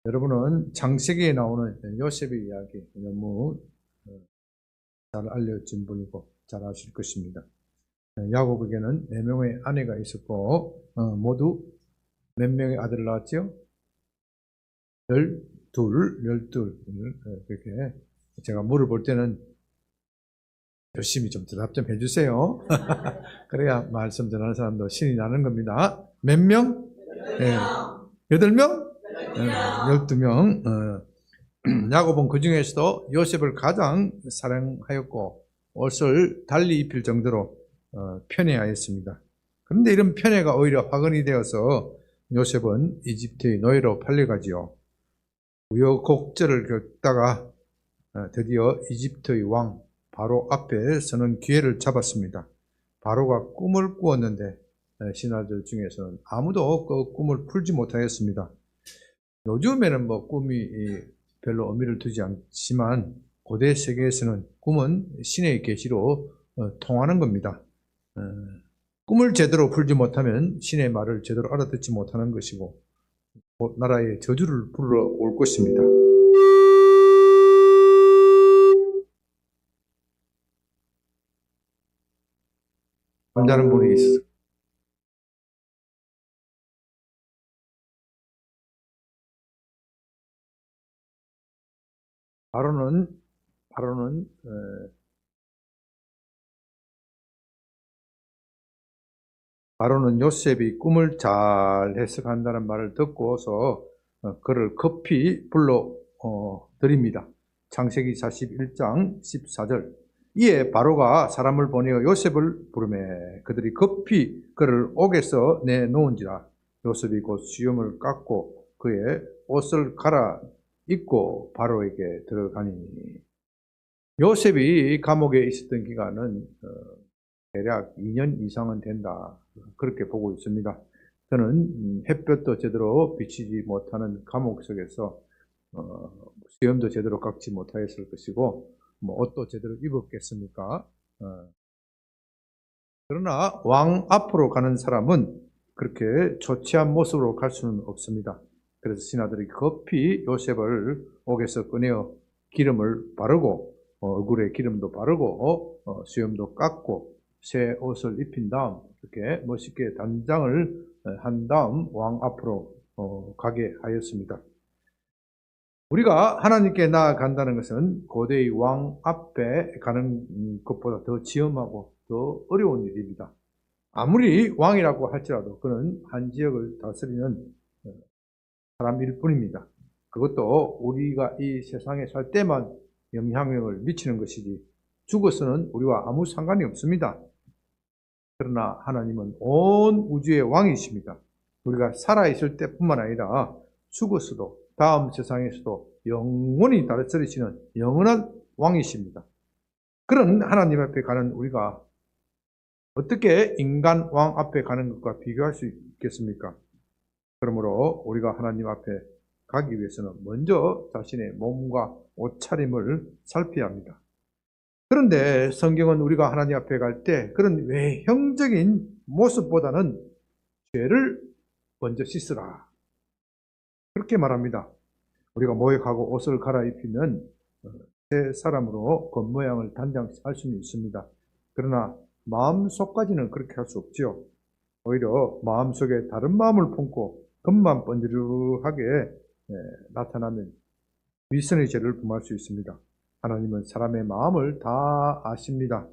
여러분은 창세기에 나오는 요셉의 이야기 너무 잘 알려진 분이고 잘 아실 것입니다. 야곱에게는 4명의 아내가 있었고 모두 몇 명의 아들을 낳았죠? 12, 그렇게 제가 물어볼 때는 열심히 좀 대답 좀 해주세요. 그래야 말씀 전하는 사람도 신이 나는 겁니다. 몇 명? 네. 8명? 12명. 야곱은 그 중에서도 요셉을 가장 사랑하였고 옷을 달리 입힐 정도로 편애하였습니다. 그런데 이런 편애가 오히려 화근이 되어서 요셉은 이집트의 노예로 팔려가지요. 우여곡절을 겪다가 드디어 이집트의 왕 바로 앞에 서는 기회를 잡았습니다. 바로가 꿈을 꾸었는데 신하들 중에서는 아무도 그 꿈을 풀지 못하였습니다. 요즘에는 꿈이 별로 의미를 두지 않지만 고대 세계에서는 꿈은 신의 계시로 통하는 겁니다. 꿈을 제대로 풀지 못하면 신의 말을 제대로 알아듣지 못하는 것이고 나라에 저주를 불러올 것입니다. 잠자는 분이 있어요. 바로는 요셉이 꿈을 잘 해석한다는 말을 듣고서 그를 급히 불러 드립니다. 창세기 41장 14절. 이에 바로가 사람을 보내어 요셉을 부르매 그들이 급히 그를 옥에서 내놓은지라. 요셉이 곧 수염을 깎고 그의 옷을 갈아입고 바로에게 들어가니. 요셉이 감옥에 있었던 기간은 대략 2년 이상은 된다. 그렇게 보고 있습니다. 저는 햇볕도 제대로 비치지 못하는 감옥 속에서 수염도 제대로 깎지 못하였을 것이고 옷도 제대로 입었겠습니까? 그러나 왕 앞으로 가는 사람은 그렇게 초췌한 모습으로 갈 수는 없습니다. 그래서 신하들이 급히 요셉을 옥에서 꺼내어 기름을 바르고 얼굴에 기름도 바르고 수염도 깎고 새 옷을 입힌 다음 이렇게 멋있게 단장을 한 다음 왕 앞으로 가게 하였습니다. 우리가 하나님께 나아간다는 것은 고대의 왕 앞에 가는 것보다 더 지엄하고 더 어려운 일입니다. 아무리 왕이라고 할지라도 그는 한 지역을 다스리는 사람일 뿐입니다. 그것도 우리가 이 세상에 살 때만 영향력을 미치는 것이지 죽어서는 우리와 아무 상관이 없습니다. 그러나 하나님은 온 우주의 왕이십니다. 우리가 살아있을 때뿐만 아니라 죽었어도 다음 세상에서도 영원히 다스리시는 영원한 왕이십니다. 그런 하나님 앞에 가는 우리가 어떻게 인간 왕 앞에 가는 것과 비교할 수 있겠습니까? 그러므로 우리가 하나님 앞에 가기 위해서는 먼저 자신의 몸과 옷차림을 살펴야 합니다. 그런데 성경은 우리가 하나님 앞에 갈 때 그런 외형적인 모습보다는 죄를 먼저 씻으라. 그렇게 말합니다. 우리가 모욕하고 옷을 갈아입히면 새 사람으로 겉모양을 단장할 수는 있습니다. 그러나 마음속까지는 그렇게 할 수 없지요. 오히려 마음속에 다른 마음을 품고 겉만 번지르르하게 나타나면 위선의 죄를 범할 수 있습니다. 하나님은 사람의 마음을 다 아십니다.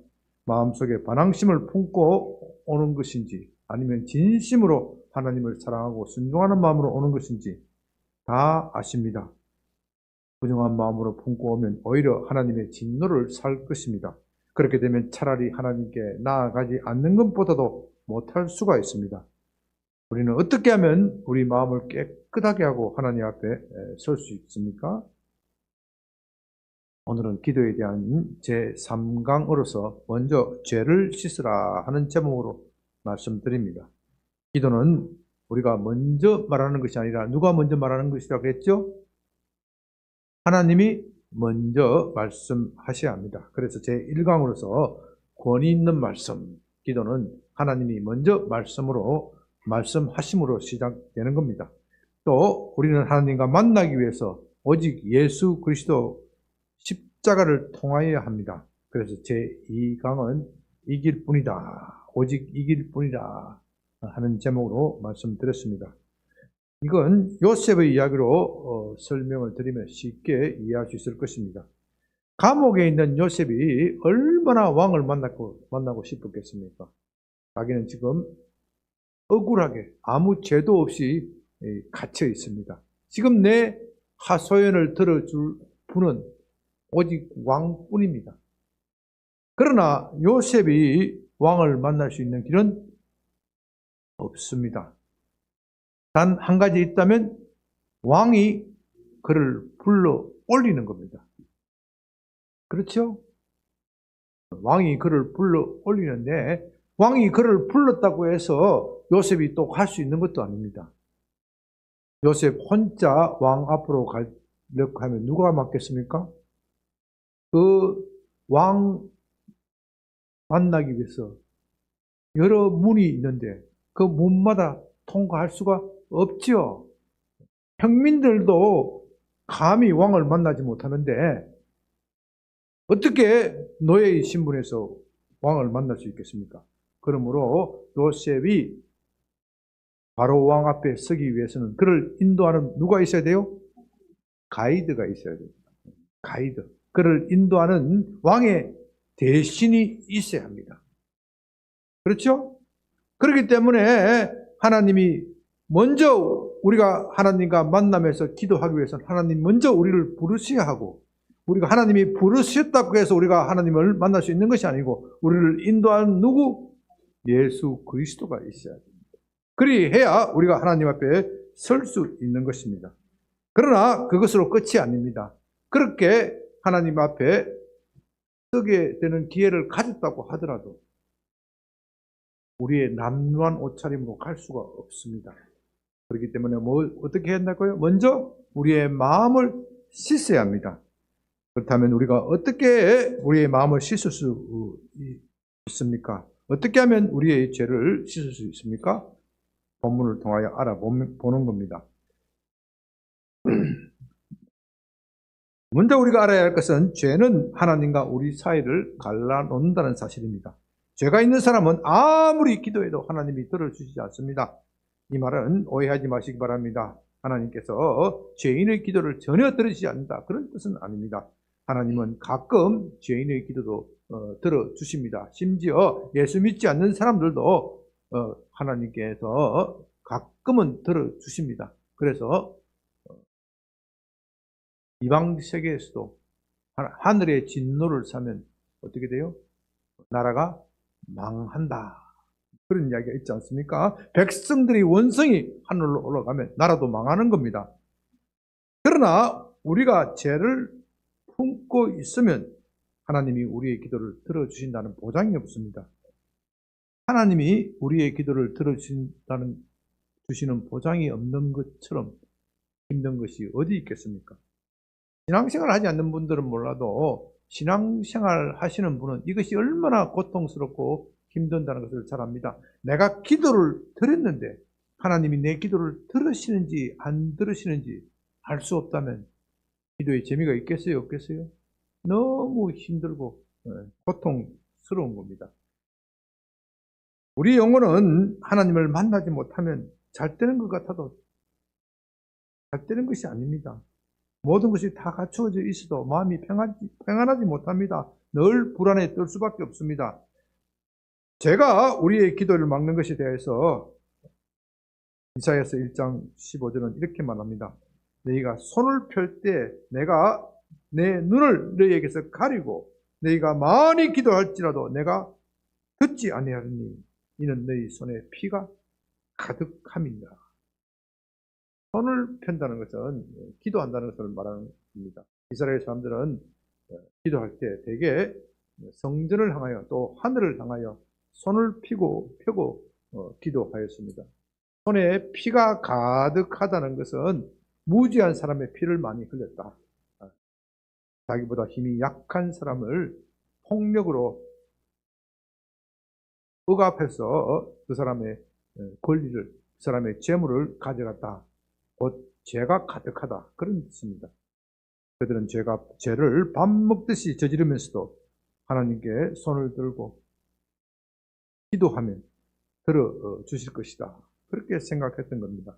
마음속에 반항심을 품고 오는 것인지 아니면 진심으로 하나님을 사랑하고 순종하는 마음으로 오는 것인지 다 아십니다. 부정한 마음으로 품고 오면 오히려 하나님의 진노를 살 것입니다. 그렇게 되면 차라리 하나님께 나아가지 않는 것보다도 못할 수가 있습니다. 우리는 어떻게 하면 우리 마음을 깨끗하게 하고 하나님 앞에 설 수 있습니까? 오늘은 기도에 대한 제3강으로서 먼저 죄를 씻으라 하는 제목으로 말씀드립니다. 기도는 우리가 먼저 말하는 것이 아니라 누가 먼저 말하는 것이라고 했죠? 하나님이 먼저 말씀하셔야 합니다. 그래서 제1강으로서 권위 있는 말씀, 기도는 하나님이 먼저 말씀하심으로 시작되는 겁니다. 또 우리는 하나님과 만나기 위해서 오직 예수 그리스도 십자가를 통하여야 합니다. 그래서 제2강은 이길 뿐이다. 오직 이길 뿐이다 하는 제목으로 말씀드렸습니다. 이건 요셉의 이야기로 설명을 드리면 쉽게 이해할 수 있을 것입니다. 감옥에 있는 요셉이 얼마나 왕을 만나고 싶었겠습니까? 자기는 지금 억울하게 아무 죄도 없이 갇혀 있습니다. 지금 내 하소연을 들어줄 분은 오직 왕뿐입니다. 그러나 요셉이 왕을 만날 수 있는 길은 없습니다. 단 한 가지 있다면 왕이 그를 불러 올리는 겁니다. 그렇죠? 왕이 그를 불러 올리는데 왕이 그를 불렀다고 해서 요셉이 또 갈 수 있는 것도 아닙니다. 요셉 혼자 왕 앞으로 가려고 하면 누가 맡겠습니까? 그 왕 만나기 위해서 여러 문이 있는데 그 문마다 통과할 수가 없지요. 평민들도 감히 왕을 만나지 못하는데 어떻게 노예의 신분에서 왕을 만날 수 있겠습니까? 그러므로 요셉이 바로 왕 앞에 서기 위해서는 그를 인도하는 누가 있어야 돼요? 가이드가 있어야 됩니다. 가이드. 그를 인도하는 왕의 대신이 있어야 합니다. 그렇죠? 그렇기 때문에 하나님이 먼저 우리가 하나님과 만나면서 기도하기 위해서는 하나님 먼저 우리를 부르셔야 하고 우리가 하나님이 부르셨다고 해서 우리가 하나님을 만날 수 있는 것이 아니고 우리를 인도하는 누구? 예수 그리스도가 있어야 됩니다. 그리해야 우리가 하나님 앞에 설 수 있는 것입니다. 그러나 그것으로 끝이 아닙니다. 그렇게 하나님 앞에 서게 되는 기회를 가졌다고 하더라도 우리의 남루한 옷차림으로 갈 수가 없습니다. 그렇기 때문에 어떻게 해야 한다고요? 먼저 우리의 마음을 씻어야 합니다. 그렇다면 우리가 어떻게 우리의 마음을 씻을 수 있습니까? 어떻게 하면 우리의 죄를 씻을 수 있습니까? 본문을 통하여 알아보는 겁니다. 먼저 우리가 알아야 할 것은 죄는 하나님과 우리 사이를 갈라놓는다는 사실입니다. 죄가 있는 사람은 아무리 기도해도 하나님이 들어주시지 않습니다. 이 말은 오해하지 마시기 바랍니다. 하나님께서 죄인의 기도를 전혀 들으시지 않는다. 그런 뜻은 아닙니다. 하나님은 가끔 죄인의 기도도 들어주십니다. 심지어 예수 믿지 않는 사람들도 하나님께서 가끔은 들어주십니다. 그래서 이방 세계에서도 하늘의 진노를 사면 어떻게 돼요? 나라가 망한다. 그런 이야기가 있지 않습니까? 백성들이 원성이 하늘로 올라가면 나라도 망하는 겁니다. 그러나 우리가 죄를 품고 있으면 하나님이 우리의 기도를 들어주신다는 보장이 없습니다. 하나님이 우리의 기도를 들어주시는 보장이 없는 것처럼 힘든 것이 어디 있겠습니까? 신앙생활 하지 않는 분들은 몰라도 신앙생활 하시는 분은 이것이 얼마나 고통스럽고 힘든다는 것을 잘 압니다. 내가 기도를 드렸는데 하나님이 내 기도를 들으시는지 안 들으시는지 알 수 없다면 기도의 재미가 있겠어요? 없겠어요? 너무 힘들고 고통스러운 겁니다. 우리 영혼은 하나님을 만나지 못하면 잘 되는 것 같아도 잘 되는 것이 아닙니다. 모든 것이 다 갖추어져 있어도 마음이 평안하지 못합니다. 늘 불안에 떨 수밖에 없습니다. 제가 우리의 기도를 막는 것에 대해서 이사야서 1장 15절은 이렇게 말합니다. 너희가 손을 펼 때 내가 내 눈을 너희에게서 가리고 너희가 많이 기도할지라도 내가 듣지 아니하리니 이는 너희 손에 피가 가득함이니라. 손을 편다는 것은 기도한다는 것을 말하는 겁니다. 이스라엘 사람들은 기도할 때 대개 성전을 향하여 또 하늘을 향하여 손을 펴고 기도하였습니다. 손에 피가 가득하다는 것은 무지한 사람의 피를 많이 흘렸다. 자기보다 힘이 약한 사람을 폭력으로 억압해서 그 사람의 권리를, 그 사람의 재물을 가져갔다. 곧 죄가 가득하다, 그런 뜻입니다. 그들은 죄를 밥 먹듯이 저지르면서도 하나님께 손을 들고 기도하면 들어주실 것이다, 그렇게 생각했던 겁니다.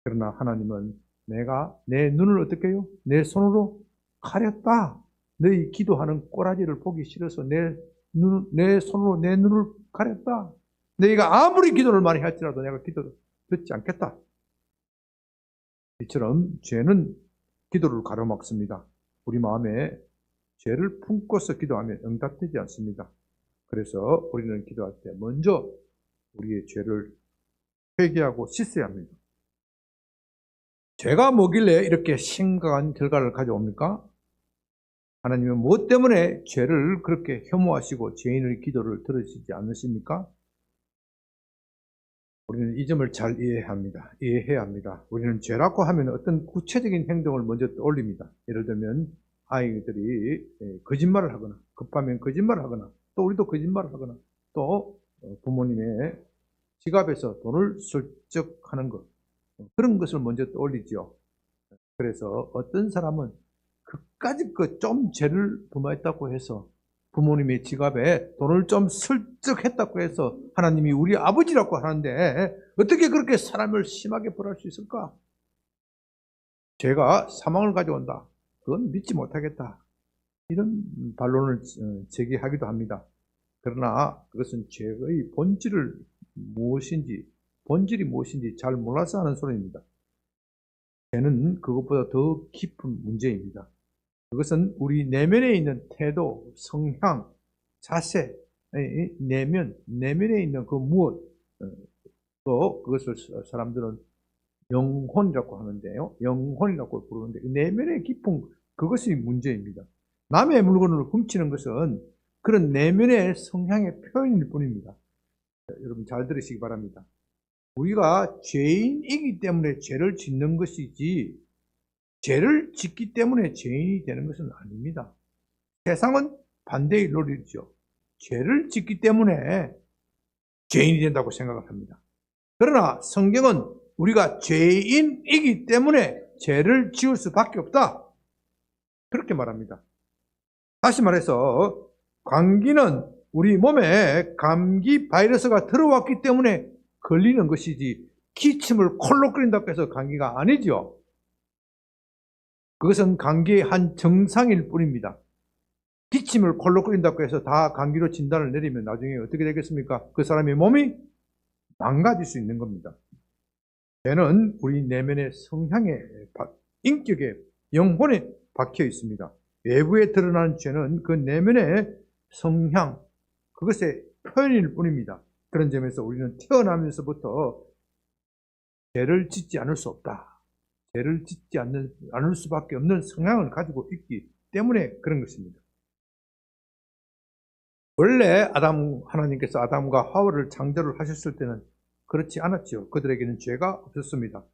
그러나 하나님은 내가 내 눈을 어떻게 해요? 내 손으로 가렸다. 너희 기도하는 꼬라지를 보기 싫어서 내 손으로 내 눈을 가렸다. 너희가 아무리 기도를 많이 할지라도 내가 기도를 듣지 않겠다. 이처럼 죄는 기도를 가로막습니다. 우리 마음에 죄를 품고서 기도하면 응답되지 않습니다. 그래서 우리는 기도할 때 먼저 우리의 죄를 회개하고 씻어야 합니다. 죄가 뭐길래 이렇게 심각한 결과를 가져옵니까? 하나님은 무엇 때문에 죄를 그렇게 혐오하시고 죄인의 기도를 들으시지 않으십니까? 우리는 이 점을 잘 이해해야 합니다. 우리는 죄라고 하면 어떤 구체적인 행동을 먼저 떠올립니다. 예를 들면 아이들이 거짓말을 하거나, 급하면 거짓말을 하거나, 또 우리도 거짓말을 하거나, 또 부모님의 지갑에서 돈을 슬쩍 하는 것, 그런 것을 먼저 떠올리죠. 그래서 어떤 사람은 그까짓 좀 죄를 범했다고 해서 부모님의 지갑에 돈을 좀 슬쩍 했다고 해서 하나님이 우리 아버지라고 하는데 어떻게 그렇게 사람을 심하게 벌할 수 있을까? 죄가 사망을 가져온다, 그건 믿지 못하겠다, 이런 반론을 제기하기도 합니다. 그러나 그것은 죄의 본질이 무엇인지 잘 몰라서 하는 소리입니다. 죄는 그것보다 더 깊은 문제입니다. 그것은 우리 내면에 있는 태도, 성향, 자세, 내면에 있는 그 무엇, 또 그것을 사람들은 영혼이라고 하는데요. 영혼이라고 부르는데 내면의 깊은 그것이 문제입니다. 남의 물건을 훔치는 것은 그런 내면의 성향의 표현일 뿐입니다. 여러분 잘 들으시기 바랍니다. 우리가 죄인이기 때문에 죄를 짓는 것이지 죄를 짓기 때문에 죄인이 되는 것은 아닙니다. 세상은 반대의 논리죠. 죄를 짓기 때문에 죄인이 된다고 생각을 합니다. 그러나 성경은 우리가 죄인이기 때문에 죄를 지을 수밖에 없다, 그렇게 말합니다. 다시 말해서 감기는 우리 몸에 감기 바이러스가 들어왔기 때문에 걸리는 것이지 기침을 콜록 끓인다고 해서 감기가 아니죠. 그것은 감기의 한 정상일 뿐입니다. 기침을 콜록 끓인다고 해서 다 감기로 진단을 내리면 나중에 어떻게 되겠습니까? 그 사람의 몸이 망가질 수 있는 겁니다. 죄는 우리 내면의 성향에, 인격에, 영혼에 박혀 있습니다. 외부에 드러나는 죄는 그 내면의 성향, 그것의 표현일 뿐입니다. 그런 점에서 우리는 태어나면서부터 죄를 짓지 않을 수 없다, 죄를 짓지 않을 수밖에 없는 성향을 가지고 있기 때문에 그런 것입니다. 원래 하나님께서 아담과 하와를 창조를 하셨을 때는 그렇지 않았죠. 그들에게는 죄가 없었습니다.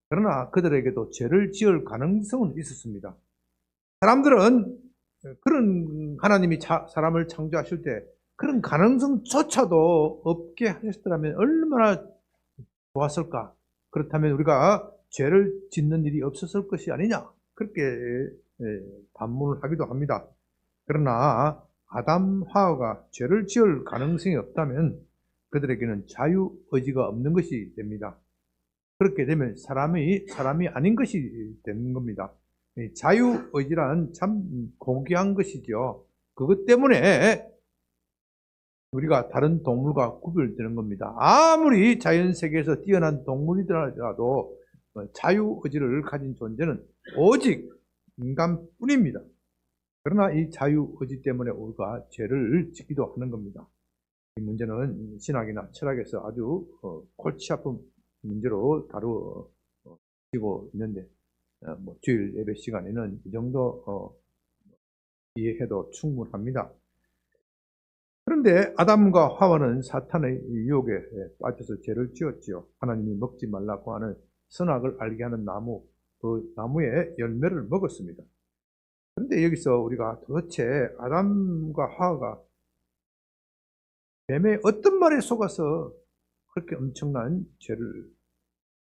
그러나 그들에게도 죄를 지을 가능성은 있었습니다. 사람들은 그런 하나님이 사람을 창조하실 때 그런 가능성조차도 없게 하셨더라면 얼마나 좋았을까? 그렇다면 우리가 죄를 짓는 일이 없었을 것이 아니냐? 그렇게 반문을 하기도 합니다. 그러나 아담, 하와가 죄를 지을 가능성이 없다면 그들에게는 자유의지가 없는 것이 됩니다. 그렇게 되면 사람이 아닌 것이 되는 겁니다. 자유의지란 참 고귀한 것이죠. 그것 때문에 우리가 다른 동물과 구별되는 겁니다. 아무리 자연세계에서 뛰어난 동물이더라도 자유의지를 가진 존재는 오직 인간뿐입니다. 그러나 이 자유의지 때문에 우리가 죄를 짓기도 하는 겁니다. 이 문제는 신학이나 철학에서 아주 골치 아픈 문제로 다루고 있는데 주일 예배 시간에는 이 정도 이해해도 충분합니다. 그런데 아담과 하와는 사탄의 유혹에 빠져서 죄를 지었지요. 하나님이 먹지 말라고 하는 선악을 알게 하는 나무, 그 나무의 열매를 먹었습니다. 그런데 여기서 우리가 도대체 아담과 하와가 뱀의 어떤 말에 속아서 그렇게 엄청난 죄를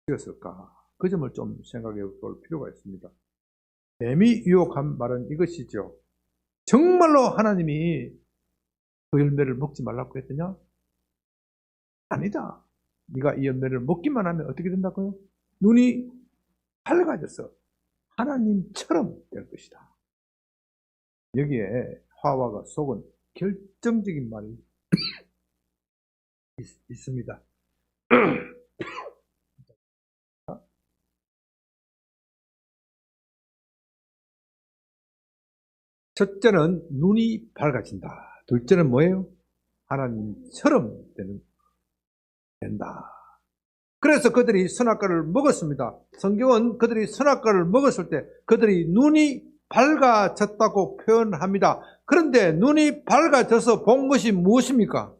지었을까? 그 점을 좀 생각해 볼 필요가 있습니다. 뱀이 유혹한 말은 이것이죠. 정말로 하나님이 그 열매를 먹지 말라고 했더냐? 아니다. 네가 이 열매를 먹기만 하면 어떻게 된다고요? 눈이 밝아져서 하나님처럼 될 것이다. 여기에 하와가 속은 결정적인 말이 있습니다. 첫째는 눈이 밝아진다. 둘째는 뭐예요? 하나님처럼 된다. 그래서 그들이 선악과를 먹었습니다. 성경은 그들이 선악과를 먹었을 때 그들이 눈이 밝아졌다고 표현합니다. 그런데 눈이 밝아져서 본 것이 무엇입니까?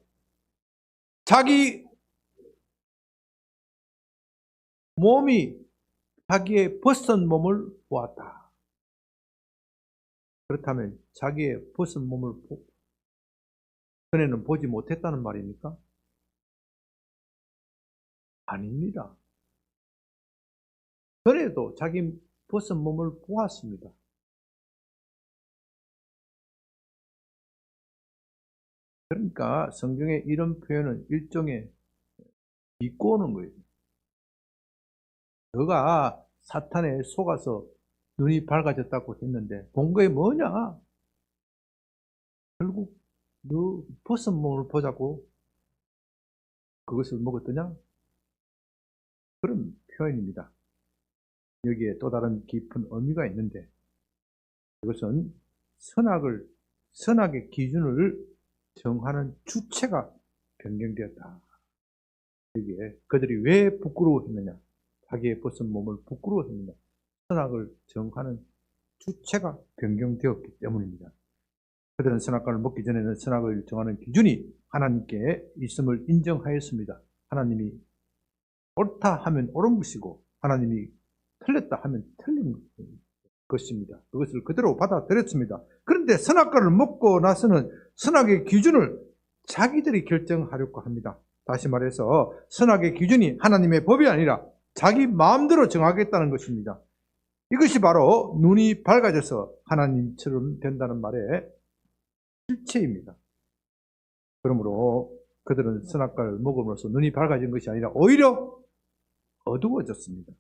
자기 몸이 자기의 벗은 몸을 보았다. 그렇다면 자기의 벗은 몸을 전에는 보지 못했다는 말입니까? 아닙니다. 전에도 자기 벗은 몸을 보았습니다. 그러니까 성경의 이런 표현은 일종의 비꼬는 거예요. 너가 사탄에 속아서 눈이 밝아졌다고 했는데 본 게 뭐냐? 결국 너 벗은 몸을 보자고 그것을 먹었더냐? 그런 표현입니다. 여기에 또 다른 깊은 의미가 있는데 그것은 선악의 기준을 정하는 주체가 변경되었다. 여기에 그들이 왜 부끄러워했느냐? 자기의 벗은 몸을 부끄러워했느냐? 선악을 정하는 주체가 변경되었기 때문입니다. 그들은 선악과를 먹기 전에는 선악을 정하는 기준이 하나님께 있음을 인정하였습니다. 하나님이 옳다 하면 옳은 것이고 하나님이 틀렸다 하면 틀린 것입니다. 그것을 그대로 받아들였습니다. 그런데 선악과를 먹고 나서는 선악의 기준을 자기들이 결정하려고 합니다. 다시 말해서 선악의 기준이 하나님의 법이 아니라 자기 마음대로 정하겠다는 것입니다. 이것이 바로 눈이 밝아져서 하나님처럼 된다는 말의 실체입니다. 그러므로 그들은 선악과를 먹음으로써 눈이 밝아진 것이 아니라 오히려 어두워졌습니다.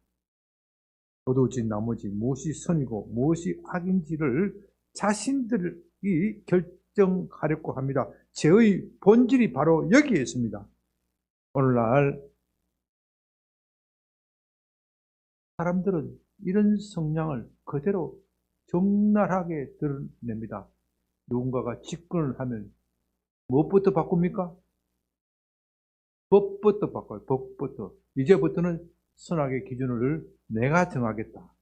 어두워진 나머지 무엇이 선이고 무엇이 악인지를 자신들이 결정하려고 합니다. 죄의 본질이 바로 여기에 있습니다. 오늘날 사람들은 이런 성향을 그대로 적나라하게 드러냅니다. 누군가가 집권을 하면 무엇부터 바꿉니까? 법부터 바꿔요. 법부터. 이제부터는 선악의 기준을 내가 정하겠다.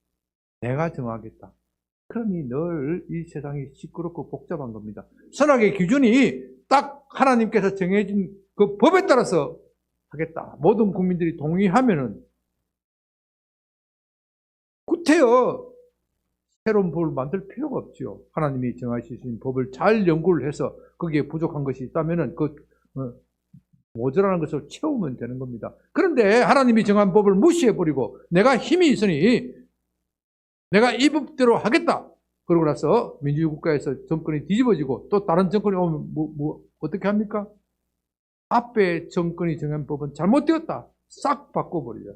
내가 정하겠다. 그러니 늘 이 세상이 시끄럽고 복잡한 겁니다. 선악의 기준이 딱 하나님께서 정해진 그 법에 따라서 하겠다. 모든 국민들이 동의하면은 구태여 새로운 법을 만들 필요가 없죠. 하나님이 정하신 법을 잘 연구를 해서 거기에 부족한 것이 있다면은 모자라는 것을 채우면 되는 겁니다. 그런데 하나님이 정한 법을 무시해버리고 내가 힘이 있으니 내가 이 법대로 하겠다. 그러고 나서 민주주의 국가에서 정권이 뒤집어지고 또 다른 정권이 오면 어떻게 합니까? 앞에 정권이 정한 법은 잘못되었다. 싹 바꿔버려요.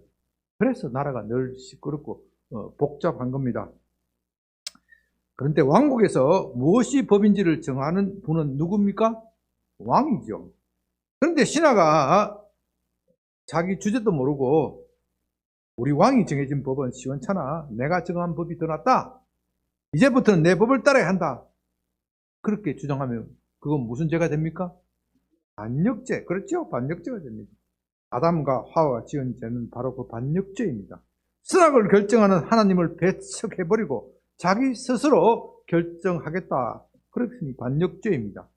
그래서 나라가 늘 시끄럽고 복잡한 겁니다. 그런데 왕국에서 무엇이 법인지를 정하는 분은 누굽니까? 왕이죠. 그런데 신하가 자기 주제도 모르고 우리 왕이 정해진 법은 시원찮아. 내가 정한 법이 더 낫다. 이제부터는 내 법을 따라야 한다. 그렇게 주장하면 그건 무슨 죄가 됩니까? 반역죄. 그렇죠? 반역죄가 됩니다. 아담과 하와가 지은 죄는 바로 그 반역죄입니다. 선악을 결정하는 하나님을 배척해버리고 자기 스스로 결정하겠다. 그렇으니 반역죄입니다.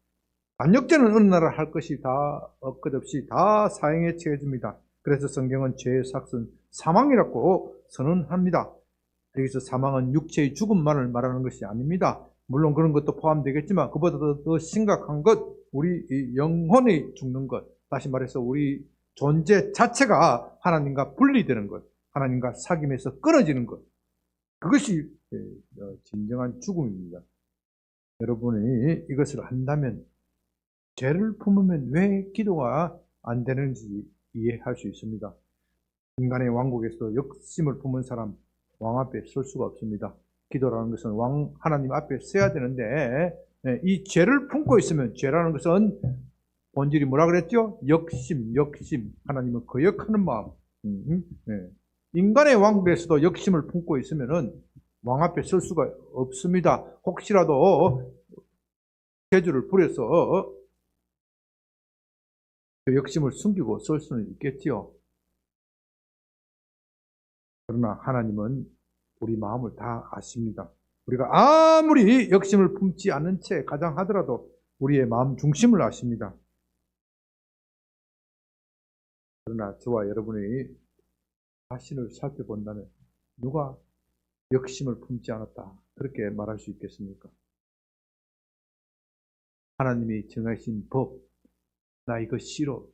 반역죄는 어느 나라 할 것이 다 엇끝없이 다 사형에 처해집니다. 그래서 성경은 죄의 삭은 사망이라고 선언합니다. 여기서 사망은 육체의 죽음만을 말하는 것이 아닙니다. 물론 그런 것도 포함되겠지만 그보다 더 심각한 것, 우리 영혼이 죽는 것, 다시 말해서 우리 존재 자체가 하나님과 분리되는 것, 하나님과 사귐에서 끊어지는 것. 그것이 진정한 죽음입니다. 여러분이 이것을 한다면, 죄를 품으면 왜 기도가 안 되는지 이해할 수 있습니다. 인간의 왕국에서 욕심을 품은 사람, 왕 앞에 설 수가 없습니다. 기도라는 것은 하나님 앞에 서야 되는데, 이 죄를 품고 있으면, 죄라는 것은 본질이 뭐라 그랬죠? 욕심. 하나님을 거역하는 마음. 인간의 왕국에서도 욕심을 품고 있으면은 왕 앞에 설 수가 없습니다. 혹시라도 재주를 부려서 그 욕심을 숨기고 설 수는 있겠지요. 그러나 하나님은 우리 마음을 다 아십니다. 우리가 아무리 욕심을 품지 않은 채 가장하더라도 우리의 마음 중심을 아십니다. 그러나 저와 여러분이 자신을 살펴본다면 누가 욕심을 품지 않았다 그렇게 말할 수 있겠습니까? 하나님이 정하신 법, 나 이거 싫어,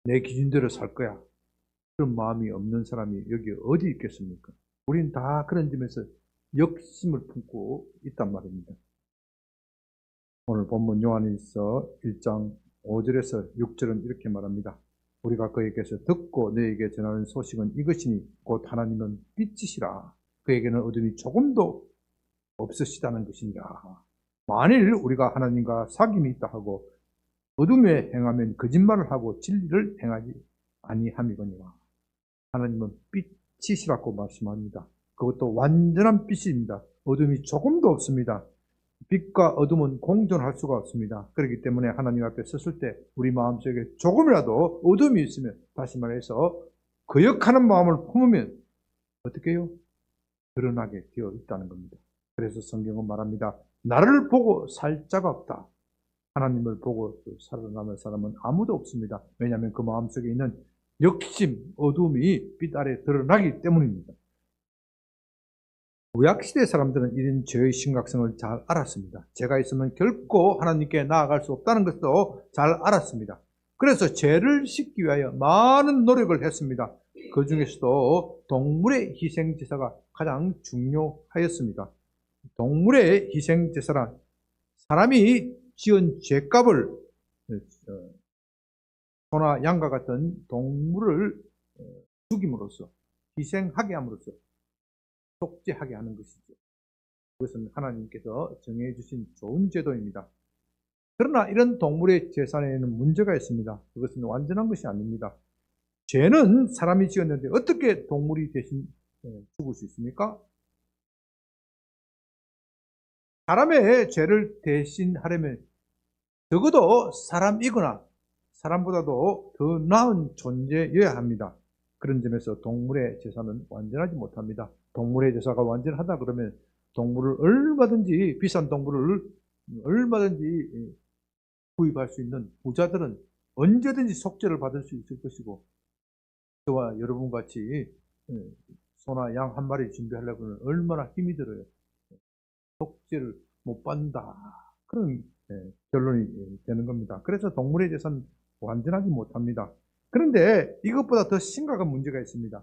내 기준대로 살 거야, 그런 마음이 없는 사람이 여기 어디 있겠습니까? 우린 다 그런 점에서 욕심을 품고 있단 말입니다. 오늘 본문 요한일서 1장 5절에서 6절은 이렇게 말합니다. 우리가 그에게서 듣고 너에게 전하는 소식은 이것이니 곧 하나님은 빛이시라. 그에게는 어둠이 조금도 없으시다는 것이니라. 만일 우리가 하나님과 사귐이 있다 하고 어둠에 행하면 거짓말을 하고 진리를 행하지 아니함이거니와. 하나님은 빛이시라고 말씀합니다. 그것도 완전한 빛입니다. 어둠이 조금도 없습니다. 빛과 어둠은 공존할 수가 없습니다. 그렇기 때문에 하나님 앞에 섰을 때 우리 마음속에 조금이라도 어둠이 있으면, 다시 말해서 거역하는 마음을 품으면 어떻게 해요? 드러나게 되어 있다는 겁니다. 그래서 성경은 말합니다. 나를 보고 살 자가 없다. 하나님을 보고 살아남을 사람은 아무도 없습니다. 왜냐하면 그 마음속에 있는 욕심, 어둠이 빛 아래 드러나기 때문입니다. 구약시대 사람들은 이런 죄의 심각성을 잘 알았습니다. 죄가 있으면 결코 하나님께 나아갈 수 없다는 것도 잘 알았습니다. 그래서 죄를 씻기 위하여 많은 노력을 했습니다. 그 중에서도 동물의 희생제사가 가장 중요하였습니다. 동물의 희생제사란 사람이 지은 죄값을 소나 양과 같은 동물을 죽임으로써, 희생하게 함으로써 속죄하게 하는 것이죠. 그것은 하나님께서 정해주신 좋은 제도입니다. 그러나 이런 동물의 제사에는 문제가 있습니다. 그것은 완전한 것이 아닙니다. 죄는 사람이 지었는데 어떻게 동물이 대신 죽을 수 있습니까? 사람의 죄를 대신하려면 적어도 사람이거나 사람보다도 더 나은 존재여야 합니다. 그런 점에서 동물의 제사는 완전하지 못합니다. 동물의 제사가 완전하다 그러면 동물을 얼마든지, 비싼 동물을 얼마든지 구입할 수 있는 부자들은 언제든지 속죄를 받을 수 있을 것이고, 저와 여러분 같이 소나 양 한 마리 준비하려면 얼마나 힘이 들어요. 속죄를 못 받는다, 그런 결론이 되는 겁니다. 그래서 동물의 제사는 완전하지 못합니다. 그런데 이것보다 더 심각한 문제가 있습니다.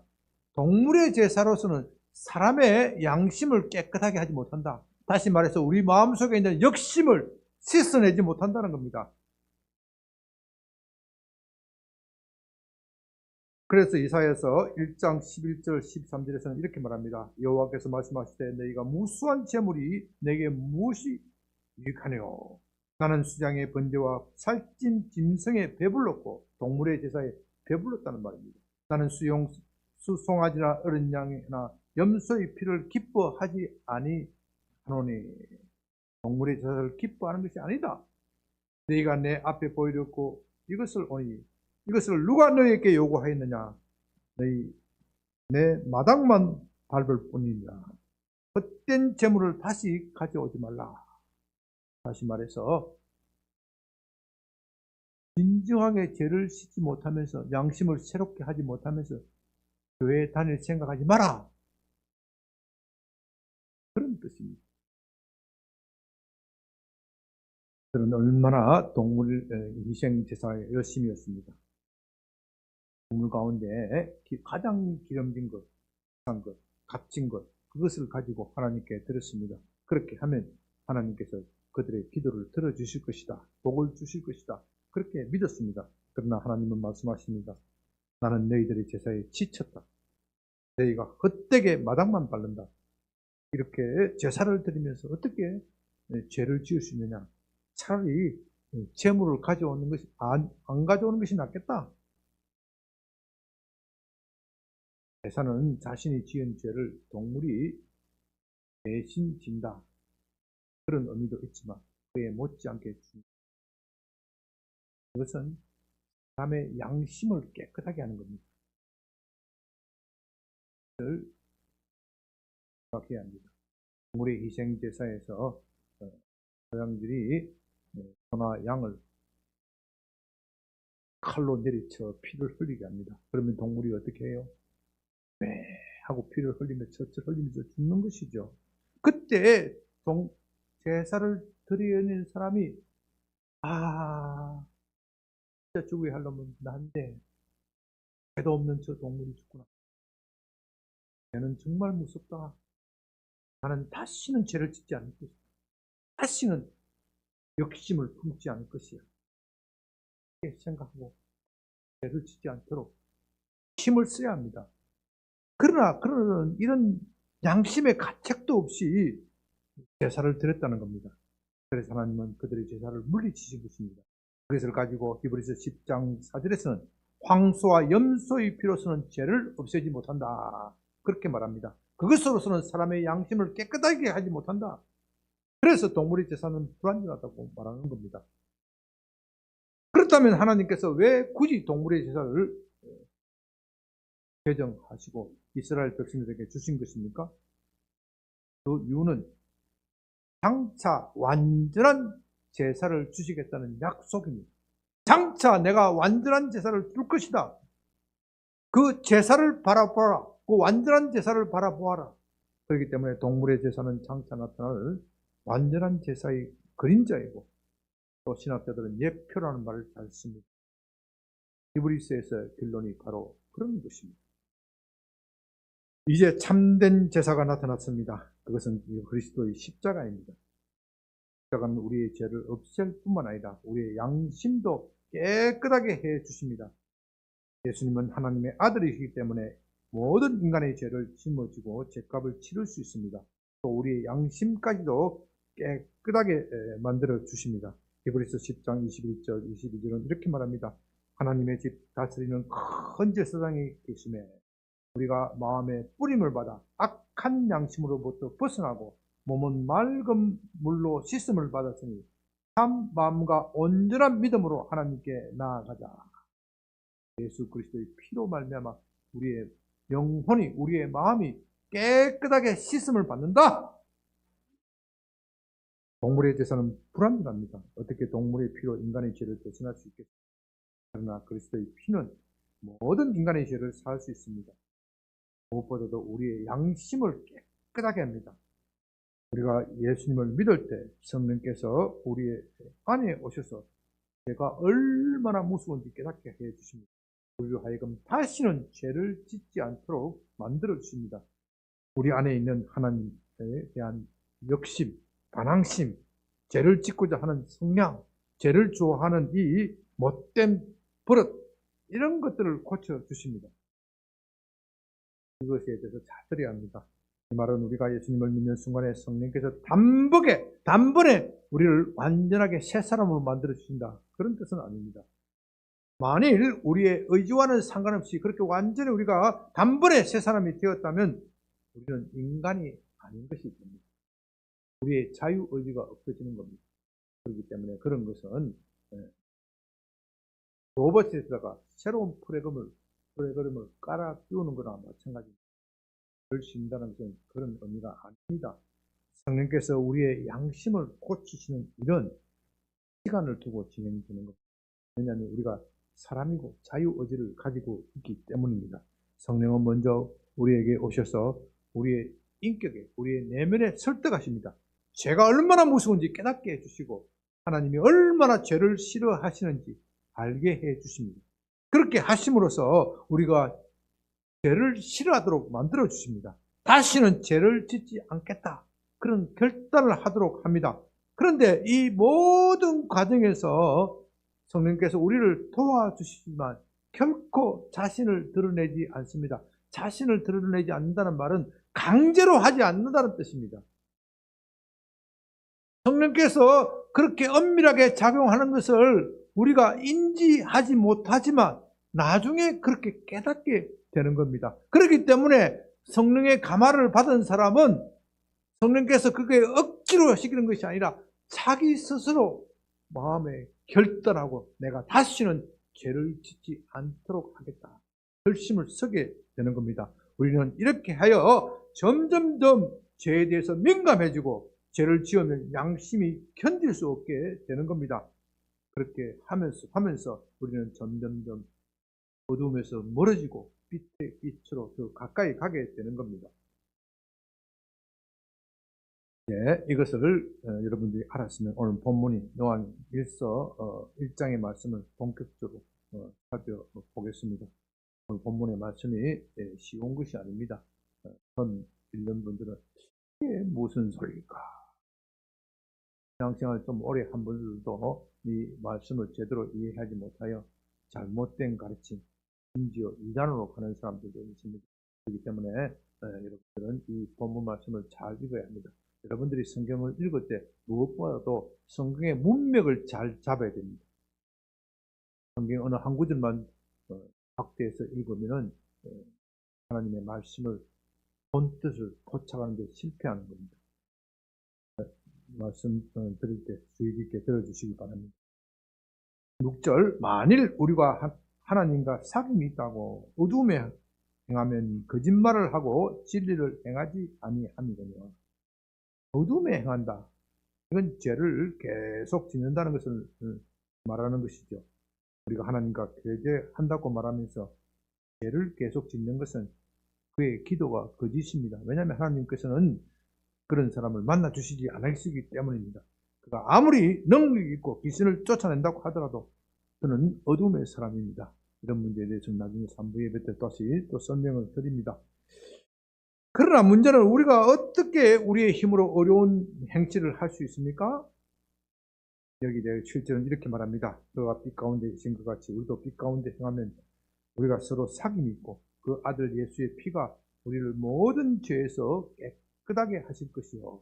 동물의 제사로서는 사람의 양심을 깨끗하게 하지 못한다. 다시 말해서 우리 마음속에 있는 욕심을 씻어내지 못한다는 겁니다. 그래서 이사야서 1장 11절 13절에서는 이렇게 말합니다. 여호와께서 말씀하시되 너희가 무수한 재물이 내게 무엇이 유익하뇨? 나는 수장의 번제와 살찐 짐승에 배불렀고 동물의 제사에 배불렀다는 말입니다. 나는 수송아지나 어린 양이나 염소의 피를 기뻐하지 아니하노니. 동물의 제사를 기뻐하는 것이 아니다. 너희가 내 앞에 보이려고 이것을 오니 이것을 누가 너희에게 요구하였느냐? 너희 내 마당만 밟을 뿐이니라. 헛된 재물을 다시 가져오지 말라. 다시 말해서 진정하게 죄를 씻지 못하면서, 양심을 새롭게 하지 못하면서 교회에 다닐 생각하지 마라, 그런 뜻입니다. 저는 얼마나 동물 희생 제사에 열심이었습니다. 동물 가운데 가장 기름진 것, 한 것, 값진 것, 그것을 가지고 하나님께 드렸습니다. 그렇게 하면 하나님께서 그들의 기도를 들어주실 것이다. 복을 주실 것이다. 그렇게 믿었습니다. 그러나 하나님은 말씀하십니다. 나는 너희들의 제사에 지쳤다. 너희가 헛되게 마당만 바른다. 이렇게 제사를 드리면서 어떻게 죄를 지을 수 있느냐. 차라리 재물을 가져오는 것이 안 가져오는 것이 낫겠다. 제사는 자신이 지은 죄를 동물이 대신 진다. 그런 의미도 있지만 그에 못지않게 그것은 사람의 양심을 깨끗하게 하는 겁니다. 그걸 생각해야 합니다. 동물의 희생제사에서 서양들이 소나 양을 칼로 내리쳐 피를 흘리게 합니다. 그러면 동물이 어떻게 해요? 네 하고 피를 흘리면서 죽는 것이죠. 그때 제사를 드리는 사람이 진짜 죽어야 할 놈은 난데 죄도 없는 저 동물이 죽구나. 걔는 정말 무섭다. 나는 다시는 죄를 짓지 않을 것이다. 다시는 욕심을 품지 않을 것이야. 이렇게 생각하고 죄를 짓지 않도록 힘을 써야 합니다. 그러나 그런 이런 양심의 가책도 없이 제사를 드렸다는 겁니다. 그래서 하나님은 그들의 제사를 물리치신 것입니다. 그것을 가지고 히브리서 10장 4절에서는 황소와 염소의 피로서는 죄를 없애지 못한다. 그렇게 말합니다. 그것으로서는 사람의 양심을 깨끗하게 하지 못한다. 그래서 동물의 제사는 불완전하다고 말하는 겁니다. 그렇다면 하나님께서 왜 굳이 동물의 제사를 개정하시고 이스라엘 백성들에게 주신 것입니까? 그 이유는 장차 완전한 제사를 주시겠다는 약속입니다. 장차 내가 완전한 제사를 줄 것이다. 그 제사를 바라보아라. 그 완전한 제사를 바라보아라. 그렇기 때문에 동물의 제사는 장차 나타날 완전한 제사의 그림자이고 또 신학자들은 예표라는 말을 잘 씁니다. 히브리서에서 결론이 바로 그런 것입니다. 이제 참된 제사가 나타났습니다. 그것은 그리스도의 십자가입니다. 십자가는 우리의 죄를 없앨 뿐만 아니라 우리의 양심도 깨끗하게 해 주십니다. 예수님은 하나님의 아들이시기 때문에 모든 인간의 죄를 짊어지고 죄값을 치를 수 있습니다. 또 우리의 양심까지도 깨끗하게 만들어 주십니다. 히브리서 10장 21절 22절은 이렇게 말합니다. 하나님의 집 다스리는 큰 제사장이 계심에 우리가 마음에 뿌림을 받아 악한 양심으로부터 벗어나고 몸은 맑은 물로 씻음을 받았으니 참 마음과 온전한 믿음으로 하나님께 나아가자. 예수 그리스도의 피로 말미암아 우리의 영혼이 우리의 마음이 깨끗하게 씻음을 받는다. 동물의 제사는 불완전합니다. 어떻게 동물의 피로 인간의 죄를 대신할 수 있겠습니까? 그러나 그리스도의 피는 모든 인간의 죄를 사할 수 있습니다. 무엇보다도 우리의 양심을 깨끗하게 합니다. 우리가 예수님을 믿을 때 성령께서 우리의 안에 오셔서 죄가 얼마나 무서운지 깨닫게 해 주십니다. 우리로 하여금 다시는 죄를 짓지 않도록 만들어 주십니다. 우리 안에 있는 하나님에 대한 욕심, 반항심, 죄를 짓고자 하는 성향, 죄를 좋아하는 이 못된 버릇, 이런 것들을 고쳐 주십니다. 이것에 대해서 잘 들어야 합니다. 이 말은 우리가 예수님을 믿는 순간에 성령께서 단번에 우리를 완전하게 새 사람으로 만들어 주신다. 그런 뜻은 아닙니다. 만일 우리의 의지와는 상관없이 그렇게 완전히 우리가 단번에 새 사람이 되었다면 우리는 인간이 아닌 것이 됩니다. 우리의 자유의지가 없어지는 겁니다. 그렇기 때문에 그런 것은 로봇에다가 새로운 프로그램을 깔아 끼우는 거나 마찬가지입니다. 그럴 수 있다는 것은 그런 의미가 아닙니다. 성령께서 우리의 양심을 고치시는 일은 시간을 두고 진행되는 겁니다. 왜냐하면 우리가 사람이고 자유의지를 가지고 있기 때문입니다. 성령은 먼저 우리에게 오셔서 우리의 인격에, 우리의 내면에 설득하십니다. 죄가 얼마나 무서운지 깨닫게 해주시고 하나님이 얼마나 죄를 싫어하시는지 알게 해주십니다. 그렇게 하심으로써 우리가 죄를 싫어하도록 만들어 주십니다. 다시는 죄를 짓지 않겠다, 그런 결단을 하도록 합니다. 그런데 이 모든 과정에서 성령께서 우리를 도와주시지만 결코 자신을 드러내지 않습니다. 자신을 드러내지 않는다는 말은 강제로 하지 않는다는 뜻입니다. 성령께서 그렇게 엄밀하게 작용하는 것을 우리가 인지하지 못하지만 나중에 그렇게 깨닫게 되는 겁니다. 그렇기 때문에 성령의 감화를 받은 사람은 성령께서 그게 억지로 하시는 것이 아니라 자기 스스로 마음에 결단하고 내가 다시는 죄를 짓지 않도록 하겠다, 결심을 서게 되는 겁니다. 우리는 이렇게 하여 점점점 죄에 대해서 민감해지고 죄를 지으면 양심이 견딜 수 없게 되는 겁니다. 그렇게 하면서 우리는 점점점 어두움에서 멀어지고 빛의 빛으로 더 가까이 가게 되는 겁니다. 네, 이것을 여러분들이 알았으면 오늘 본문이 요한 1서 1장의 말씀을 본격적으로 살펴보겠습니다. 오늘 본문의 말씀이 쉬운 것이 아닙니다. 전 읽는 분들은 이게 무슨 소리일까? 신앙생활을 좀 오래 한 분들도 이 말씀을 제대로 이해하지 못하여 잘못된 가르침, 심지어 이단으로 가는 사람들도 있습니다. 그렇기 때문에 여러분들은 이 본문 말씀을 잘 읽어야 합니다. 여러분들이 성경을 읽을 때 무엇보다도 성경의 문맥을 잘 잡아야 됩니다. 성경 어느 한 구절만 확대해서 읽으면 하나님의 말씀을 본뜻을 포착하는 데 실패하는 겁니다. 말씀 드릴 때 주의 깊게 들어주시기 바랍니다. 6절, 만일 우리가 하나님과 사귐이 있다고 어둠에 행하면 거짓말을 하고 진리를 행하지 아니함이거니와. 어둠에 행한다, 이건 죄를 계속 짓는다는 것을 말하는 것이죠. 우리가 하나님과 교제한다고 말하면서 죄를 계속 짓는 것은 그의 기도가 거짓입니다. 왜냐하면 하나님께서는 그런 사람을 만나 주시지 않으시기 때문입니다. 그가 아무리 능력이 있고 귀신을 쫓아낸다고 하더라도 그는 어둠의 사람입니다. 이런 문제에 대해서는 나중에 3부 예배 때 다시 또 설명을 드립니다. 그러나 문제는 우리가 어떻게 우리의 힘으로 어려운 행치를 할 수 있습니까? 여기 내가 7절은 이렇게 말합니다. 그가 빛 가운데 계신 것 같이 우리도 빛 가운데 행하면 우리가 서로 사귐이 있고 그 아들 예수의 피가 우리를 모든 죄에서 깨끗하게 하실 것이요.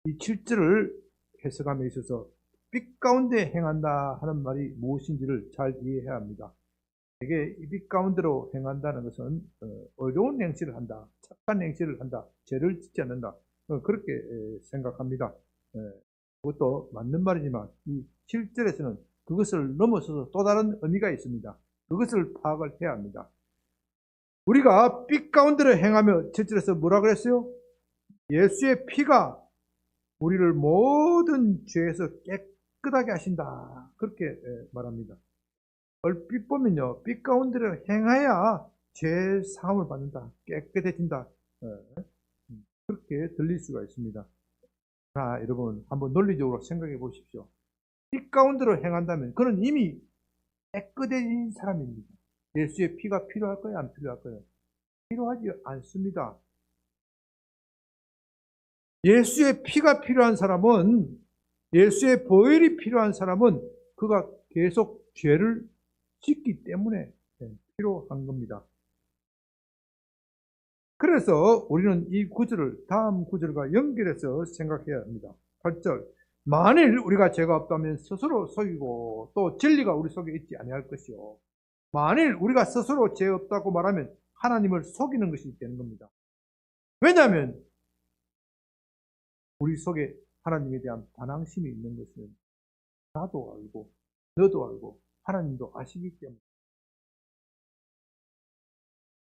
이 7절을 해석함에 있어서 빛 가운데 행한다 하는 말이 무엇인지를 잘 이해해야 합니다. 이게 이 빛 가운데로 행한다는 것은 어려운 행실을 한다, 착한 행실을 한다, 죄를 짓지 않는다, 그렇게 생각합니다. 그것도 맞는 말이지만 이 7절에서는 그것을 넘어서서 또 다른 의미가 있습니다. 그것을 파악을 해야 합니다. 우리가 빛 가운데로 행하며 7절에서 뭐라 그랬어요? 예수의 피가 우리를 모든 죄에서 깨끗하게 하신다, 그렇게 말합니다. 얼핏 보면요, 빛 가운데로 행해야 죄 사함을 받는다, 깨끗해진다, 그렇게 들릴 수가 있습니다. 자, 여러분 한번 논리적으로 생각해 보십시오. 빛 가운데로 행한다면 그는 이미 깨끗해진 사람입니다. 예수의 피가 필요할까요? 안 필요할까요? 필요하지 않습니다. 예수의 피가 필요한 사람은, 예수의 보혈이 필요한 사람은 그가 계속 죄를 짓기 때문에 필요한 겁니다. 그래서 우리는 이 구절을 다음 구절과 연결해서 생각해야 합니다. 8절, 만일 우리가 죄가 없다면 스스로 속이고 또 진리가 우리 속에 있지 아니할 것이요. 만일 우리가 스스로 죄 없다고 말하면 하나님을 속이는 것이 되는 겁니다. 왜냐하면 우리 속에 하나님에 대한 반항심이 있는 것은 나도 알고 너도 알고 하나님도 아시기 때문에.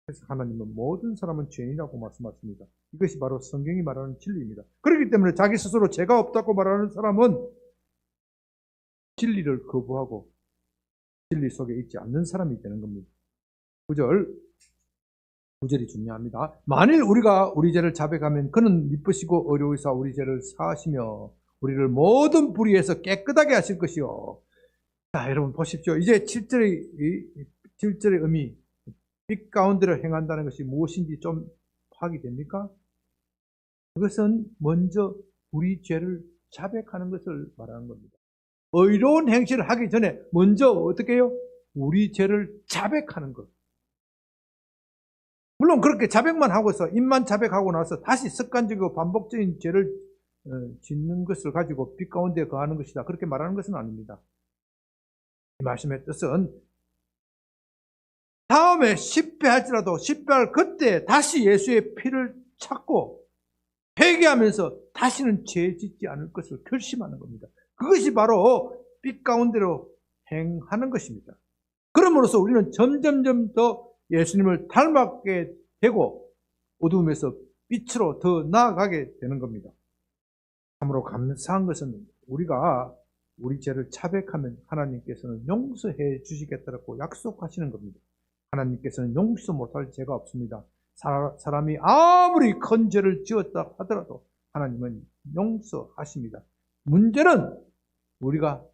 그래서 하나님은 모든 사람은 죄인이라고 말씀하십니다. 이것이 바로 성경이 말하는 진리입니다. 그렇기 때문에 자기 스스로 죄가 없다고 말하는 사람은 진리를 거부하고 진리 속에 있지 않는 사람이 되는 겁니다. 9절이 중요합니다. 만일 우리가 우리 죄를 자백하면 그는 미쁘시고 의로우사 우리 죄를 사하시며 우리를 모든 불의에서 깨끗하게 하실 것이요. 자, 여러분 보십시오. 이제 7절의 의미, 빛 가운데로 행한다는 것이 무엇인지 좀 파악이 됩니까? 그것은 먼저 우리 죄를 자백하는 것을 말하는 겁니다. 의로운 행실을 하기 전에 먼저 어떻게 해요? 우리 죄를 자백하는 것. 물론 그렇게 자백만 하고서 입만 자백하고 나서 다시 습관적이고 반복적인 죄를 짓는 것을 가지고 빛 가운데 거하는 것이다. 그렇게 말하는 것은 아닙니다. 이 말씀의 뜻은 다음에 실패할지라도 실패할 그때 다시 예수의 피를 찾고 회개하면서 다시는 죄 짓지 않을 것을 결심하는 겁니다. 그것이 바로 빛 가운데로 행하는 것입니다. 그럼으로써 우리는 점점점 더 예수님을 닮게 되고 어두움에서 빛으로 더 나아가게 되는 겁니다. 참으로 감사한 것은 우리가 우리 죄를 자백하면 하나님께서는 용서해 주시겠다고 약속하시는 겁니다. 하나님께서는 용서 못할 죄가 없습니다. 사람이 아무리 큰 죄를 지었다 하더라도 하나님은 용서하십니다. 문제는 우리가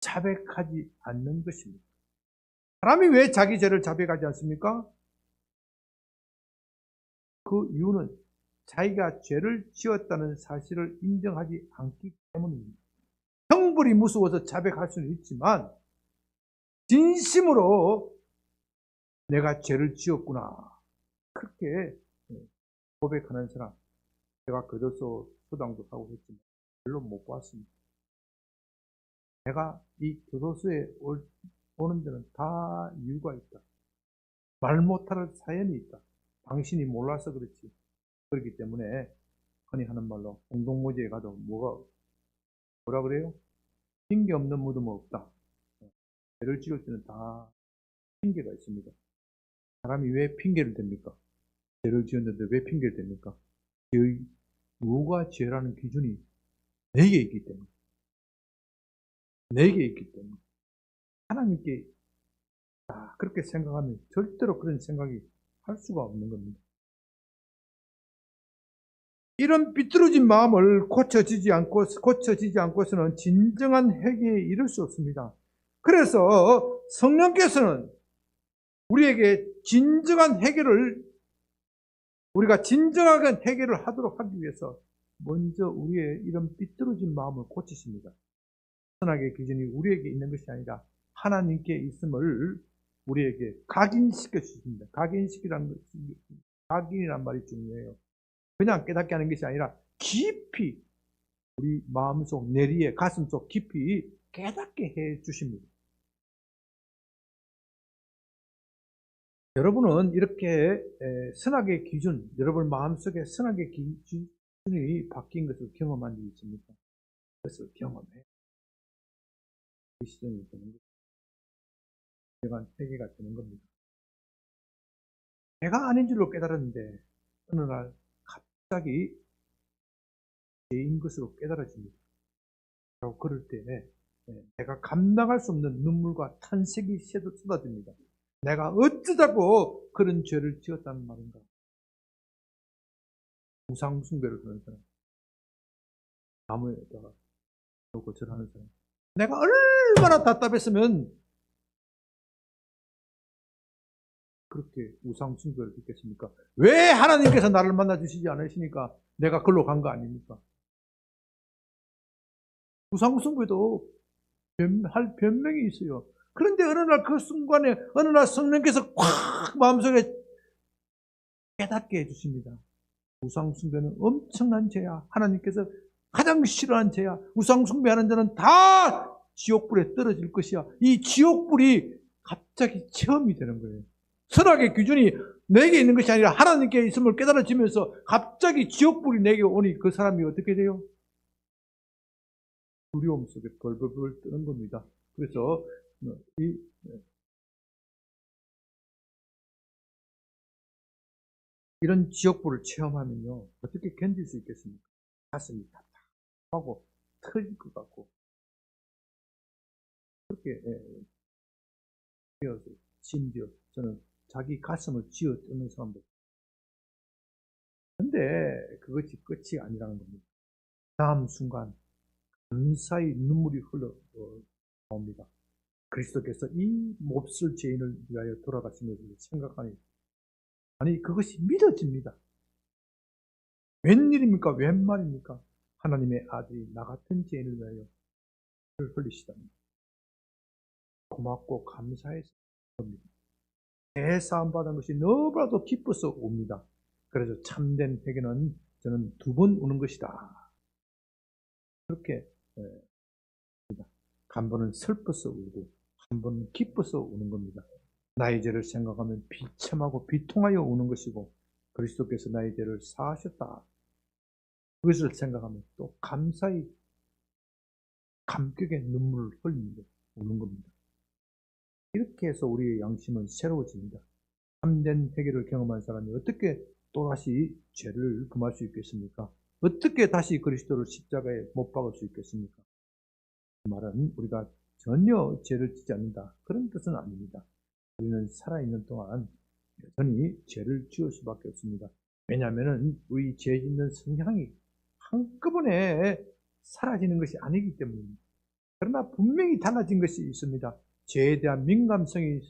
자백하지 않는 것입니다. 사람이 왜 자기 죄를 자백하지 않습니까? 그 이유는 자기가 죄를 지었다는 사실을 인정하지 않기 때문입니다. 형벌이 무서워서 자백할 수는 있지만 진심으로 내가 죄를 지었구나 그렇게 고백하는 사람, 제가 교도소 수당도 하고 했지만 별로 못 봤습니다. 내가 이 교도소에 오는 데는 다 이유가 있다. 말 못할 사연이 있다. 당신이 몰라서 그렇지. 그렇기 때문에 흔히 하는 말로 공동묘지에 가도 뭐라 그래요? 핑계 없는 무덤은 없다. 죄를 지을 때는 다 핑계가 있습니다. 사람이 왜 핑계를 댑니까? 죄를 지었는데 왜 핑계를 댑니까? 누가 죄라는 기준이 내게 있기 때문에. 내게 있기 때문에. 하나님께 그렇게 생각하면 절대로 그런 생각이 할 수가 없는 겁니다. 이런 삐뚤어진 마음을 고쳐지지 않고서는 진정한 회개에 이를 수 없습니다. 그래서 성령께서는 우리에게 우리가 진정한 회개를 하도록 하기 위해서 먼저 우리의 이런 삐뚤어진 마음을 고치십니다. 선악의 기준이 우리에게 있는 것이 아니라 하나님께 있음을 우리에게 각인시켜 주십니다. 각인이란 말이 중요해요. 그냥 깨닫게 하는 것이 아니라 깊이 우리 마음속 내리에 가슴속 깊이 깨닫게 해 주십니다. 여러분은 이렇게 선악의 기준, 여러분 마음속에 선악의 기준이 바뀐 것을 경험한 적이 있습니까? 그것을 경험해. 시선이 되는 것입니다. 내가 회개가 되는 겁니다. 내가 아닌 줄로 깨달았는데 어느 날 갑자기 죄인 것으로 깨달아집니다. 그리고 그럴 때 내가 감당할 수 없는 눈물과 탄식이 쏟아집니다. 내가 어쩌자고 그런 죄를 지었다는 말인가? 우상숭배를 하는 사람, 나무에다가 놓고 절하는 사람. 내가 얼마나 답답했으면 그렇게 우상숭배를 듣겠습니까? 왜 하나님께서 나를 만나주시지 않으시니까 내가 글로 간 거 아닙니까? 우상숭배도 할 변명이 있어요. 그런데 어느 날 그 순간에 어느 날 성령께서 콱 마음속에 깨닫게 해주십니다. 우상숭배는 엄청난 죄야. 하나님께서 가장 싫어하는 죄야. 우상숭배하는 자는 다 지옥불에 떨어질 것이야. 이 지옥불이 갑자기 체험이 되는 거예요. 선악의 기준이 내게 있는 것이 아니라 하나님께 있음을 깨달아지면서 갑자기 지옥불이 내게 오니 그 사람이 어떻게 돼요? 두려움 속에 벌벌벌 뜨는 겁니다. 그래서 이런 지옥불을 체험하면요 어떻게 견딜 수 있겠습니까? 가슴이 답답하고 터질 것 같고 그렇게 되어서 심지어 저는 자기 가슴을 쥐어 뜯는 사람들. 근데 그것이 끝이 아니라는 겁니다. 다음 순간 감사히 눈물이 흘러 나옵니다. 그리스도께서 이 몹쓸 죄인을 위하여 돌아가신 것을 생각하니 아니 그것이 믿어집니다. 웬일입니까? 웬 말입니까? 하나님의 아들이 나 같은 죄인을 위하여 피를 흘리시다니 고맙고 감사해서 옵니다. 대사함 받은 것이 너무나도 기뻐서 옵니다. 그래서 참된 회개는 저는 2번 우는 것이다. 그렇게 한 번은 슬퍼서 울고 한 번은 기뻐서 우는 겁니다. 나의 죄를 생각하면 비참하고 비통하여 우는 것이고 그리스도께서 나의 죄를 사하셨다. 그것을 생각하면 또 감사히 감격의 눈물을 흘리며 우는 겁니다. 이렇게 해서 우리의 양심은 새로워집니다. 참된 회개를 경험한 사람이 어떻게 또다시 죄를 금할 수 있겠습니까? 어떻게 다시 그리스도를 십자가에 못 박을 수 있겠습니까? 그 말은 우리가 전혀 죄를 짓지 않는다. 그런 뜻은 아닙니다. 우리는 살아있는 동안 여전히 죄를 지을 수밖에 없습니다. 왜냐하면 우리 죄 짓는 성향이 한꺼번에 사라지는 것이 아니기 때문입니다. 그러나 분명히 달라진 것이 있습니다. 죄에 대한 민감성이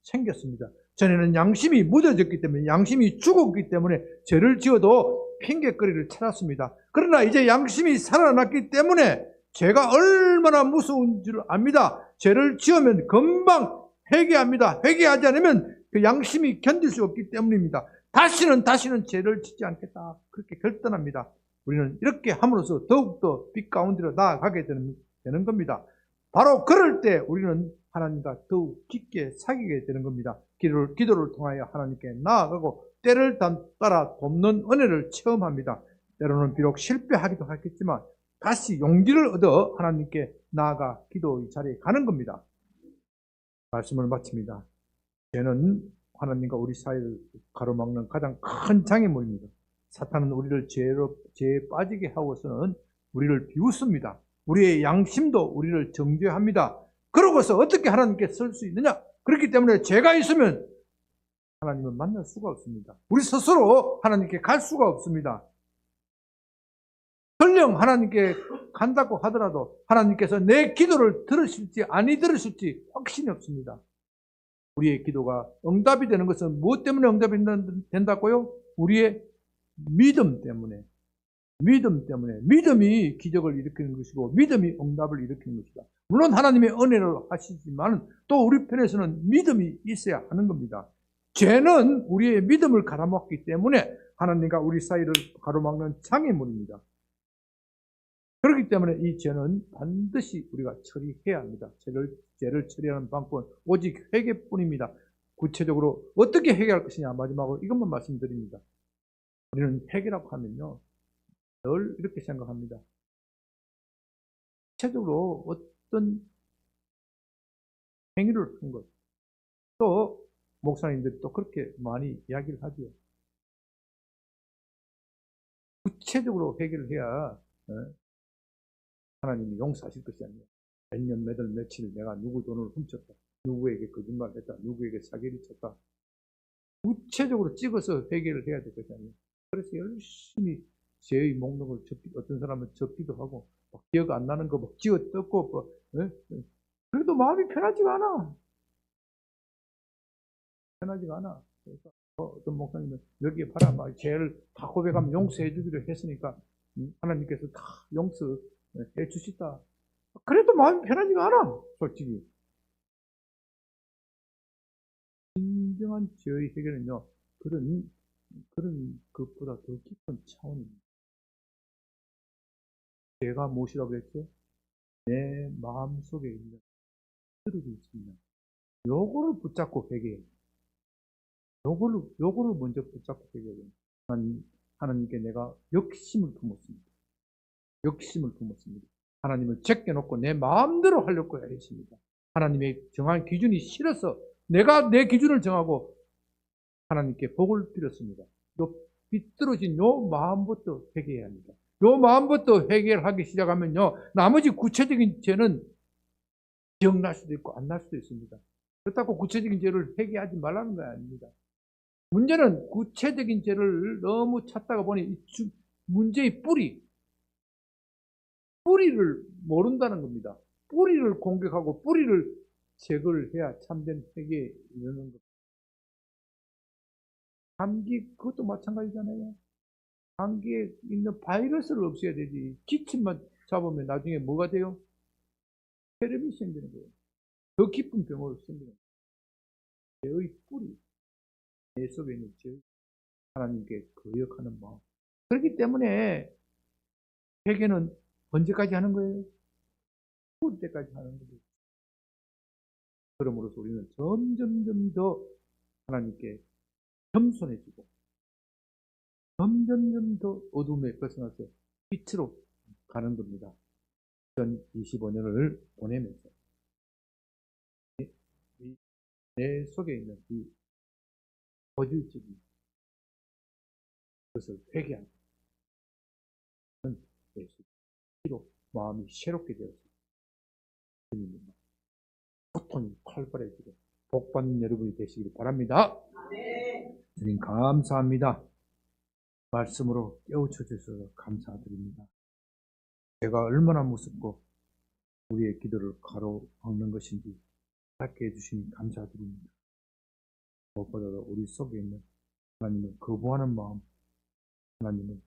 생겼습니다. 전에는 양심이 무뎌졌기 때문에, 양심이 죽었기 때문에 죄를 지어도 핑계거리를 찾았습니다. 그러나 이제 양심이 살아났기 때문에 죄가 얼마나 무서운 줄 압니다. 죄를 지으면 금방 회개합니다. 회개하지 않으면 그 양심이 견딜 수 없기 때문입니다. 다시는 죄를 짓지 않겠다. 그렇게 결단합니다. 우리는 이렇게 함으로써 더욱더 빛 가운데로 나아가게 되는 겁니다. 바로 그럴 때 우리는 하나님과 더욱 깊게 사귀게 되는 겁니다. 기도를 통하여 하나님께 나아가고 때를 따라 돕는 은혜를 체험합니다. 때로는 비록 실패하기도 하겠지만 다시 용기를 얻어 하나님께 나아가 기도의 자리에 가는 겁니다. 말씀을 마칩니다. 죄는 하나님과 우리 사이를 가로막는 가장 큰 장애물입니다. 사탄은 우리를 죄에 빠지게 하고서는 우리를 비웃습니다. 우리의 양심도 우리를 정죄합니다. 그러고서 어떻게 하나님께 설 수 있느냐? 그렇기 때문에 죄가 있으면 하나님을 만날 수가 없습니다. 우리 스스로 하나님께 갈 수가 없습니다. 설령 하나님께 간다고 하더라도 하나님께서 내 기도를 들으실지 아니 들으실지 확신이 없습니다. 우리의 기도가 응답이 되는 것은 무엇 때문에 응답이 된다고요? 우리의 믿음 때문에. 믿음이 기적을 일으키는 것이고 믿음이 응답을 일으키는 것이다. 물론 하나님의 은혜를 하시지만 또 우리 편에서는 믿음이 있어야 하는 겁니다. 죄는 우리의 믿음을 가로막기 때문에 하나님과 우리 사이를 가로막는 장애물입니다. 그렇기 때문에 이 죄는 반드시 우리가 처리해야 합니다. 죄를 처리하는 방법은 오직 회개뿐입니다. 구체적으로 어떻게 해결할 것이냐 마지막으로 이것만 말씀드립니다. 우리는 회개라고 하면요 늘 이렇게 생각합니다. 구체적으로 어떤 행위를 한 것, 또 목사님들이 또 그렇게 많이 이야기를 하죠. 구체적으로 회개를 해야 하나님이 용서하실 것이 아니에요. 몇 년, 몇 월, 며칠 내가 누구 돈을 훔쳤다. 누구에게 거짓말했다. 누구에게 사기를 쳤다. 구체적으로 찍어서 회개를 해야 될 것이 아니에요. 그래서 열심히 죄의 목록을 어떤 사람은 적기도 하고 막 기억 안 나는 거 막 지어 뜯고 그래도 마음이 편하지가 않아. 그래서 어떤 목사님은 여기에 봐라 막 죄를 다 고백하면 용서해 주기로 했으니까 하나님께서 다 용서해 주시다. 그래도 마음이 편하지가 않아. 솔직히 진정한 죄의 해결은요 그런 것보다 더 깊은 차원입니다. 죄가 무엇이라고 그랬죠? 내 마음속에 있는 흐르고 있습니다. 요거를 붙잡고 회개해요. 요거를 먼저 붙잡고 회개해요. 하나님께 내가 욕심을 품었습니다. 하나님을 제껴놓고 내 마음대로 하려고 했습니다. 하나님의 정한 기준이 싫어서 내가 내 기준을 정하고 하나님께 복을 빌었습니다. 요 비뚤어진 요 마음부터 회개해야 합니다. 요 마음부터 회개를 하기 시작하면요 나머지 구체적인 죄는 기억날 수도 있고 안 날 수도 있습니다. 그렇다고 구체적인 죄를 회개하지 말라는 거 아닙니다. 문제는 구체적인 죄를 너무 찾다가 보니 문제의 뿌리를 모른다는 겁니다. 뿌리를 공격하고 뿌리를 제거를 해야 참된 회개에 이르는 것. 감기 그것도 마찬가지잖아요. 감기에 있는 바이러스를 없애야 되지. 기침만 잡으면 나중에 뭐가 돼요? 폐렴이 생기는 거예요. 더 깊은 병으로 생기는 거예요. 죄의 뿌리, 내 속에 있는 죄, 하나님께 거역하는 마음. 그렇기 때문에 회개는 언제까지 하는 거예요? 죽을 때까지 하는 거예요. 그러므로서 우리는 점점점 더 하나님께 겸손해지고 점점점 더 어둠에 벗어나서 빛으로 가는 겁니다. 2025년을 보내면서 내 속에 있는 이 거질적인 것을 회개하는 예수로 마음이 새롭게 되었습니다. 주님입니다. 고통이 활발해지고 복받는 여러분이 되시길 바랍니다. 주님 감사합니다. 말씀으로 깨우쳐 주셔서 감사드립니다. 제가 얼마나 무섭고 우리의 기도를 가로막는 것인지 알게 해주시니 감사드립니다. 무엇보다도 우리 속에 있는 하나님을 거부하는 마음, 하나님을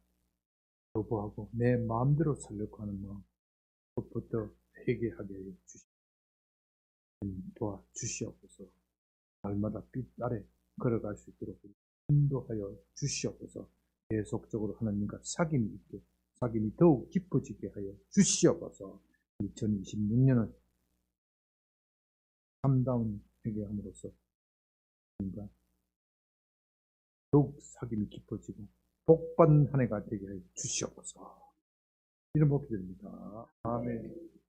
거부하고 내 마음대로 살려고 하는 마음, 그것부터 회개하게 해 주시옵소서. 도와주시옵소서. 날마다 빛 아래 걸어갈 수 있도록 인도하여 주시옵소서. 계속적으로 하나님과 사귐이 있게, 사귐이 더욱 깊어지게 하여 주시옵소서. 2026년은 참다운 회개함으로써 하나님과 더욱 사귐이 깊어지고 복받는 한 해가 되게 하여 주시옵소서. 이런 복이 드립니다. 아멘.